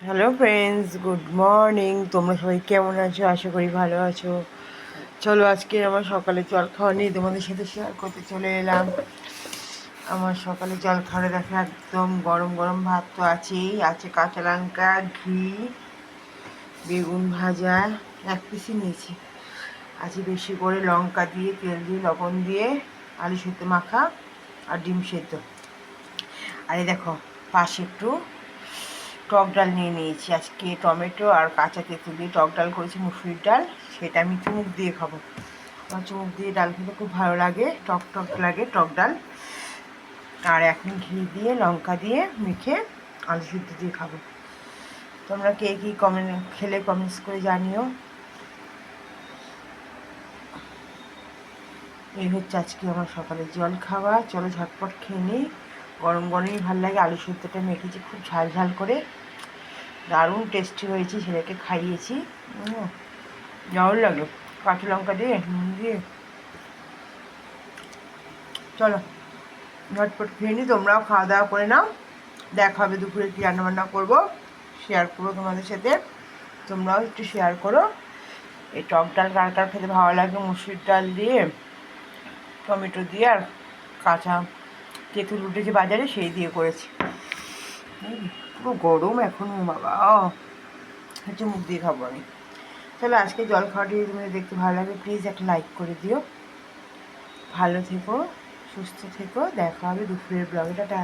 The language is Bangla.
Hello friends, good morning. তোমরা সবাই কেমন আছো? আশা করি ভালো আছো। চলো আজকে আমার সকালে জল খাওয়া নিয়ে তোমাদের সাথে শেয়ার করতে চলে এলাম। আমার সকালে জল খাওয়া দেখো, একদম গরম গরম ভাত তো আছেই, আছে কাঁচা লঙ্কা, ঘি, বেগুন ভাজা, এক পিসই নিয়েছি। আছে বেশি করে লঙ্কা দিয়ে, তেল দিয়ে, লবণ দিয়ে, আলু সেদ্ধ মাখা আর ডিম সেদ্ধ। আর এই দেখো পাশে একটু টক ডাল নিয়ে নিয়েছি। আজকে টমেটো আর কাঁচা তেঁতুল দিয়ে টক ডাল করেছি, মুসুরির ডাল। সেটা আমি চুমুক দিয়ে খাবো। আমার চুমুক দিয়ে ডাল খেতে খুব ভালো লাগে, টক টক লাগে টক ডাল। আর এখন ঘি দিয়ে লঙ্কা দিয়ে মেখে আলু সিদ্ধ দিয়ে খাবো। তোমরা কে কী খেলে কমেন্টস করে জানিও। এই হচ্ছে আজকে আমার সকালে জল খাওয়া। চলো ঝটপট খেয়ে নিই। গরম গরমই ভালো লাগে। আলু সিদ্ধটা মেখেছি খুব ঝাল ঝাল করে, দারুণ টেস্টি হয়েছে। ছেলেকে খাইয়েছি, দারুণ লাগে কাঁচা লঙ্কা দিয়ে, নুন দিয়ে। চলো ঝটপট খেয়ে নিই, তোমরাও খাওয়া দাওয়া করে নাও। দেখা হবে দুপুরে কী রান্নাবান্না করবো, শেয়ার করবো তোমাদের সাথে। তোমরাও একটু শেয়ার করো। এই টক ডাল কার কার খেতে ভালো লাগে, মুসুরির ডাল দিয়ে, টমেটো দিয়ে আর কাঁচা তেঁতুল উঠেছে বাজারে, সেই দিয়ে করেছি। পুরো গরম এখনও বাবা, হচ্ছে মুখ দিয়ে খাবো আমি। চলো আজকে জল খাওয়াটি যদি তোমাদের দেখতে ভালো লাগে, প্লিজ একটা লাইক করে দিও। ভালো থেকো, সুস্থ থেকো। দেখা হবে দুপুরের ব্লগে। টাটা।